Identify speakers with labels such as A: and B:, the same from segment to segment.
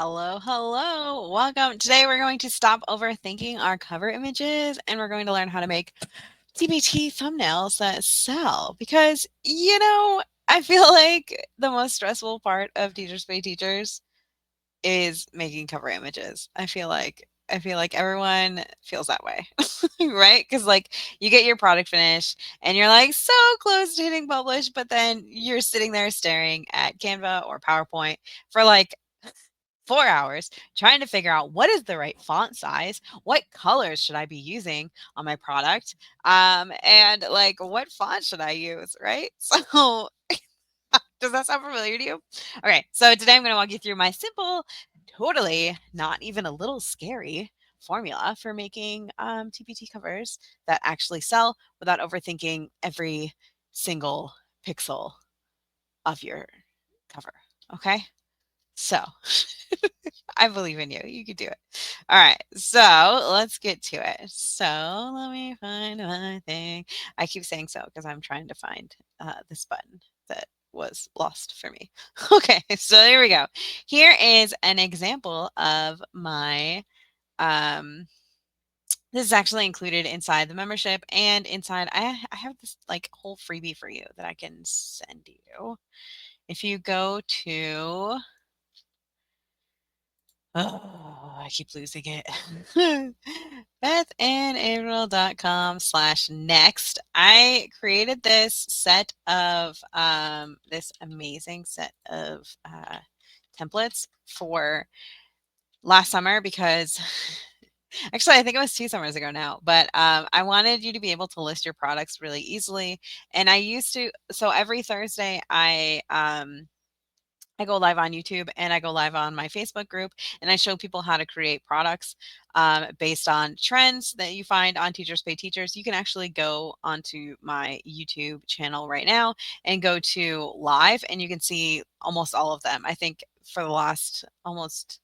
A: Hello, hello. Welcome. Today we're going to stop overthinking our cover images and we're going to learn how to make TpT thumbnails that sell. Because, I feel like the most stressful part of Teachers Pay Teachers is making cover images. I feel like everyone feels that way, right? Because like you get your product finished and you're like so close to hitting publish, but then you're sitting there staring at Canva or PowerPoint for like 4 hours trying to figure out what is the right font size, what colors should I be using on my product, and like what font should I use, right? So, does that sound familiar to you? Okay, so today I'm going to walk you through my simple, totally not even a little scary formula for making TPT covers that actually sell without overthinking every single pixel of your cover. Okay, so I believe in you. You can do it. All right. So let's get to it. So let me find my thing. I keep saying so because I'm trying to find this button that was lost for me. Okay. So there we go. Here is an example of my. This is actually included inside the membership and inside. I have this like whole freebie for you that I can send you. If you go to Oh, I keep losing it. BethAndAvril.com/next. I created this amazing set of templates for last summer because actually I think it was 2 summers ago now, but I wanted you to be able to list your products really easily. And I used to, so every Thursday I go live on YouTube and I go live on my Facebook group and I show people how to create products based on trends that you find on Teachers Pay Teachers. You can actually go onto my YouTube channel right now and go to live and you can see almost all of them. I think for the last almost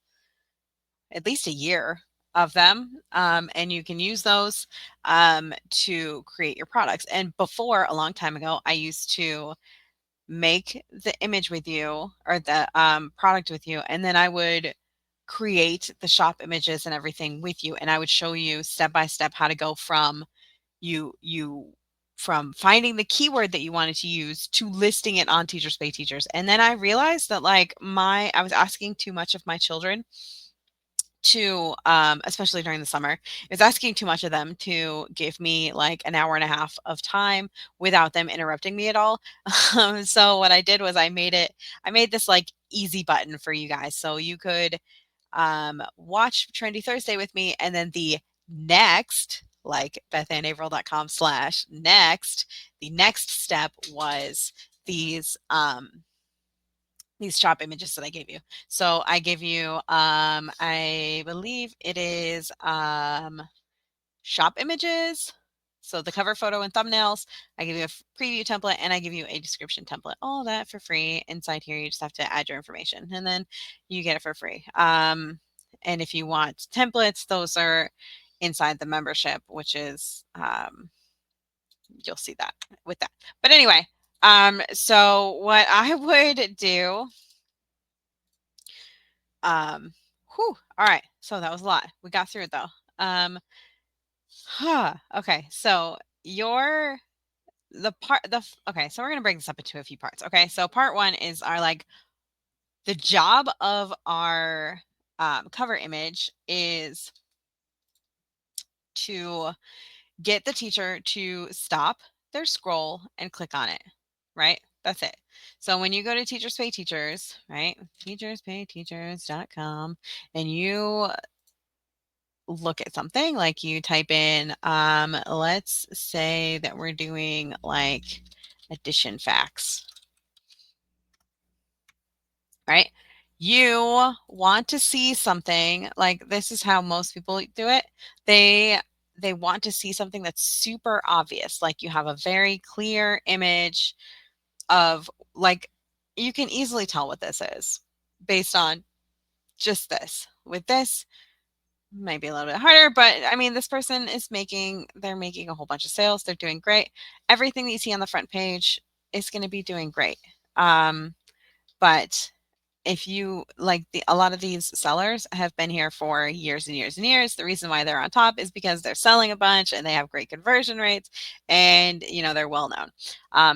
A: at least a year of them. And you can use those to create your products. And before, a long time ago, I used to make the image with you or the product with you, and then I would create the shop images and everything with you, and I would show you step by step how to go from you from finding the keyword that you wanted to use to listing it on Teachers Pay Teachers. And then I realized that like I was asking too much of my children to especially during the summer, it was asking too much of them to give me like an hour and a half of time without them interrupting me at all. So what I did was I made this like easy button for you guys so you could watch Trendy Thursday with me, and then the next, like bethandavril.com/next, the next step was these shop images that I gave you. So I gave you, I believe it is shop images. So the cover photo and thumbnails, I give you a preview template and I give you a description template. All that for free inside here. You just have to add your information and then you get it for free. And if you want templates, those are inside the membership, which is, you'll see that with that. But anyway, so what I would do whew, all right. So that was a lot. We got through it though. Okay. So your the part the f- okay. So we're gonna break this up into a few parts. Okay. So part one is our like the job of our cover image is to get the teacher to stop their scroll and click on it. Right. That's it. So when you go to Teachers Pay Teachers, right? teacherspayteachers.com and you look at something like you type in let's say that we're doing like addition facts, right? You want to see something like this is how most people do it. They want to see something that's super obvious, like you have a very clear image of like you can easily tell what this is based on just this. With this might be a little bit harder, but I mean, this person is they're making a whole bunch of sales. They're doing great. Everything that you see on the front page is going to be doing great. But if you like a lot of these sellers have been here for years and years and years. The reason why they're on top is because they're selling a bunch and they have great conversion rates, and they're well known.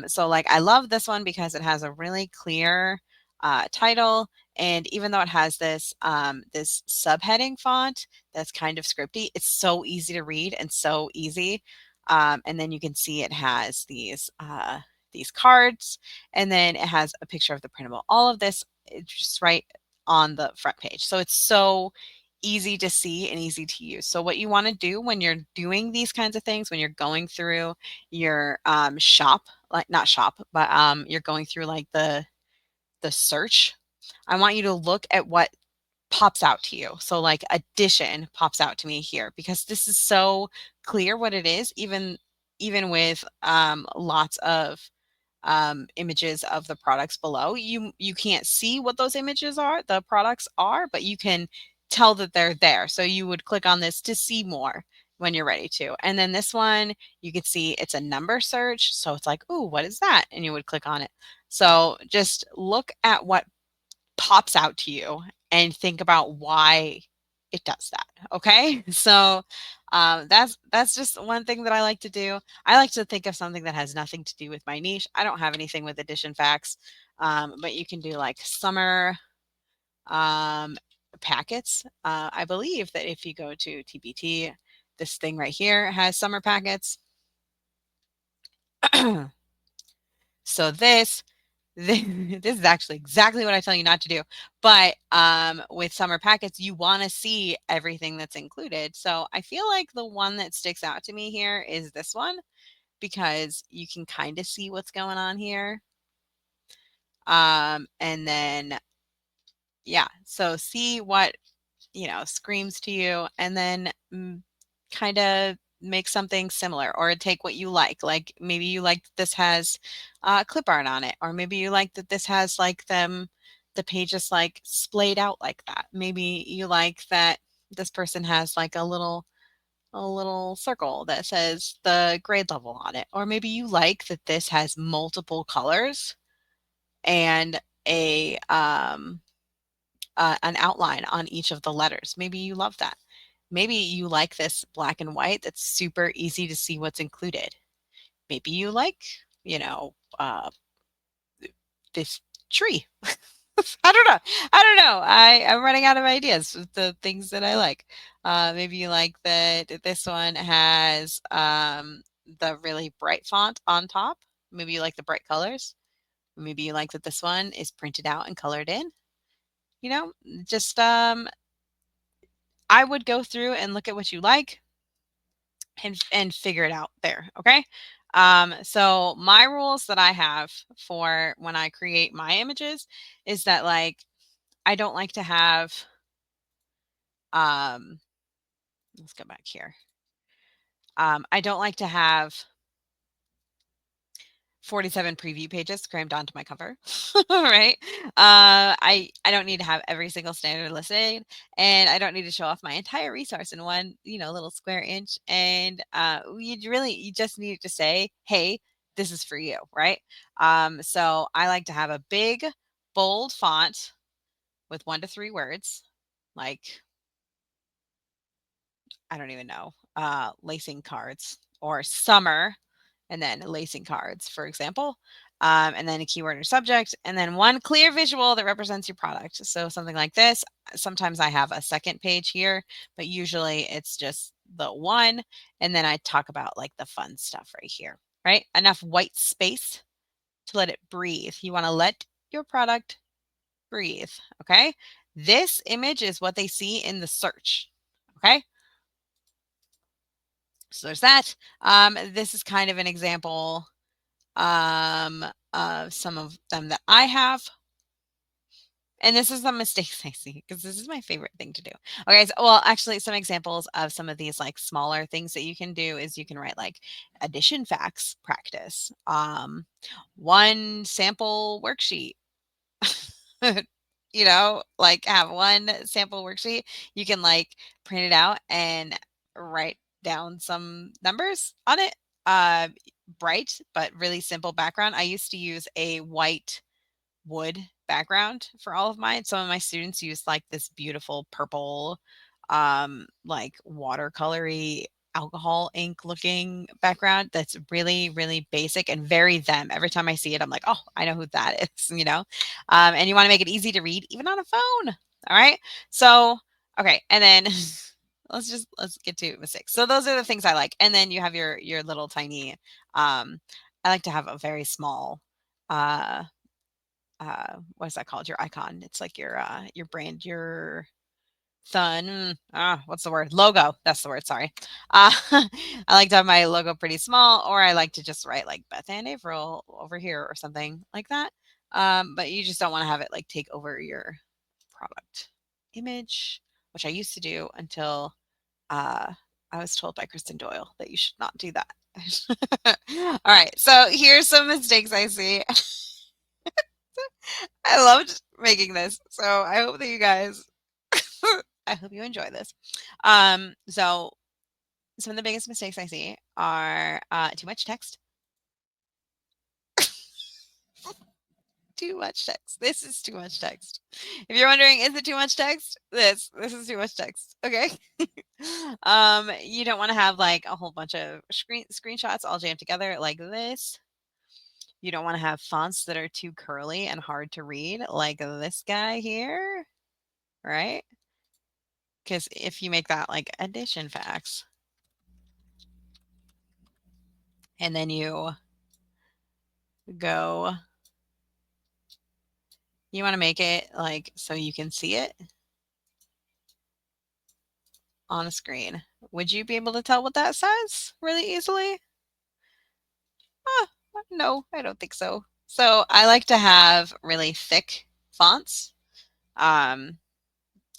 A: So like I love this one because it has a really clear title, and even though it has this subheading font that's kind of scripty, it's so easy to read and so easy. And then you can see it has these cards, and then it has a picture of the printable. All of this it's just right on the front page. So it's so easy to see and easy to use. So what you want to do when you're doing these kinds of things, when you're going through your shop, like not shop, but you're going through like the search, I want you to look at what pops out to you. So like addition pops out to me here because this is so clear what it is, even with lots of images of the products below. You can't see what those images are, the products are, but you can tell that they're there. So you would click on this to see more when you're ready to. And then this one, you can see it's a number search. So it's like, ooh, what is that? And you would click on it. So just look at what pops out to you and think about why it does that. Okay. So that's just one thing that I like to do. I like to think of something that has nothing to do with my niche. I don't have anything with addition facts, but you can do like summer um, packets. I believe that if you go to TpT, this thing right here has summer packets. So this is actually exactly what I tell you not to do. But with summer packets, you want to see everything that's included. So I feel like the one that sticks out to me here is this one because you can kind of see what's going on here. And then, yeah, so see what screams to you, and then kind of make something similar or take what you like maybe you like that this has clip art on it, or maybe you like that this has like the pages like splayed out like that. Maybe you like that this person has like a little circle that says the grade level on it, or maybe you like that this has multiple colors and an outline on each of the letters. Maybe you love that. Maybe you like this black and white that's super easy to see what's included. Maybe you like, you know, uh, this tree. I don't know. I don't know. I'm running out of ideas with the things that I like. Maybe you like that this one has the really bright font on top. Maybe you like the bright colors. Maybe you like that this one is printed out and colored in. You know, just I would go through and look at what you like and figure it out there. Okay. So my rules that I have for when I create my images is that like I don't like to have um let's go back here. I don't like to have 47 preview pages crammed onto my cover, right? I don't need to have every single standard listed, and I don't need to show off my entire resource in one, little square inch. And you just need to say, hey, this is for you, right? So I like to have a big, bold font with 1 to 3 words, like I don't even know, lacing cards or summer, and then lacing cards, for example, and then a keyword or subject, and then one clear visual that represents your product. So something like this. Sometimes I have a second page here, but usually it's just the one, and then I talk about like the fun stuff right here, right? Enough white space to let it breathe. You want to let your product breathe, okay? This image is what they see in the search, okay? So there's that. This is kind of an example of some of them that I have. And this is the mistakes I see because this is my favorite thing to do. Okay, so well, actually, some examples of some of these like smaller things that you can do is you can write like addition facts practice, one sample worksheet. Like have one sample worksheet. You can like print it out and write down some numbers on it. Bright but really simple background. I used to use a white wood background for all of mine. Some of my students use like this beautiful purple, like watercolory alcohol ink looking background that's really, really basic and very them. Every time I see it, I'm like, oh, I know who that is, you know? And you want to make it easy to read, even on a phone. All right. So, okay. And then let's get to mistakes. So those are the things I like. And then you have your little tiny, I like to have a very small, uh, what is that called? Your icon. It's like your brand, your what's the word? Logo. That's the word. Sorry. I like to have my logo pretty small, or I like to just write like Beth Ann Averill over here or something like that. But you just don't want to have it like take over your product image, which I used to do until uh, I was told by Kristen Doyle that you should not do that. All right, so here's some mistakes I see. I loved making this, so I hope that you guys, I hope you enjoy this. So some of the biggest mistakes I see are too much text. Too much text. This is too much text. If you're wondering, is it too much text? This is too much text. Okay. You don't want to have like a whole bunch of screenshots all jammed together like this. You don't want to have fonts that are too curly and hard to read like this guy here, right? Because if you make that like addition facts, and then you go, you want to make it like so you can see it on a screen. Would you be able to tell what that says really easily? No, I don't think so. So I like to have really thick fonts um,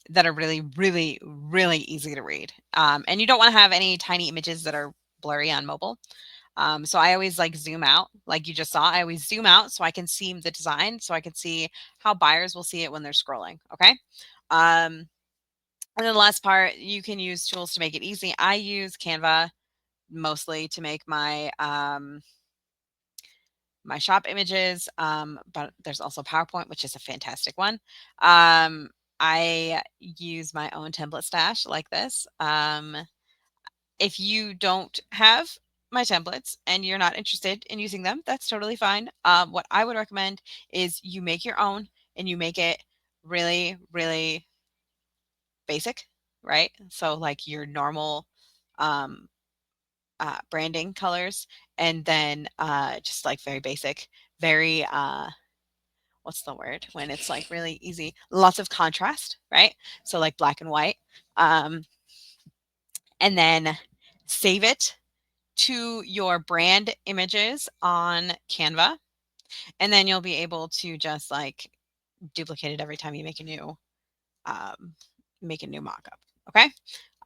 A: that are really, really, really easy to read. And you don't want to have any tiny images that are blurry on mobile. So I always like zoom out, like you just saw. I always zoom out so I can see the design, so I can see how buyers will see it when they're scrolling. Okay. And then the last part, you can use tools to make it easy. I use Canva mostly to make my shop images, but there's also PowerPoint, which is a fantastic one. I use my own template stash like this. If you don't have my templates and you're not interested in using them, that's totally fine. What I would recommend is you make your own and you make it really, really basic, right? So like your normal um, branding colors, and then just like very basic, very what's the word when it's like really easy, lots of contrast, right? So like black and white, um, and then save it to your brand images on Canva, and then you'll be able to just like duplicate it every time you um, make a new mockup. Okay.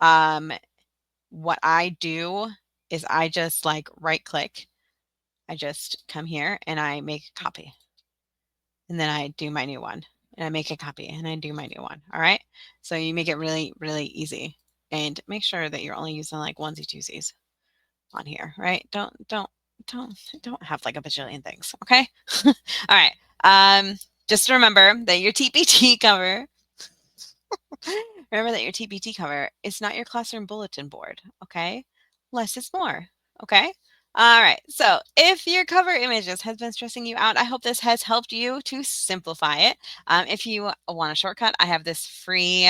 A: Um, what I do is I just like right click. I just come here and I make a copy, and then I do my new one, and I make a copy and I do my new one. All right. So you make it really, really easy, and make sure that you're only using like onesie twosies on here, right? Don't have like a bajillion things. Okay. All right. Just remember that your TPT cover, remember that your TPT cover is not your classroom bulletin board. Okay. Less is more. Okay. All right. So if your cover images has been stressing you out, I hope this has helped you to simplify it. If you want a shortcut, I have this free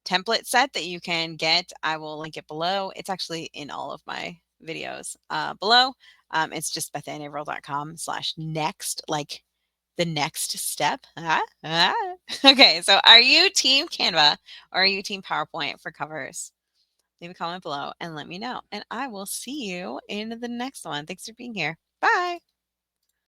A: template set that you can get. I will link it below. It's actually in all of my videos below. It's just bethannaveril.com/next, like the next step. Okay, so are you team Canva or are you team PowerPoint for covers? Leave a comment below and let me know. And I will see you in the next one. Thanks for being here. Bye.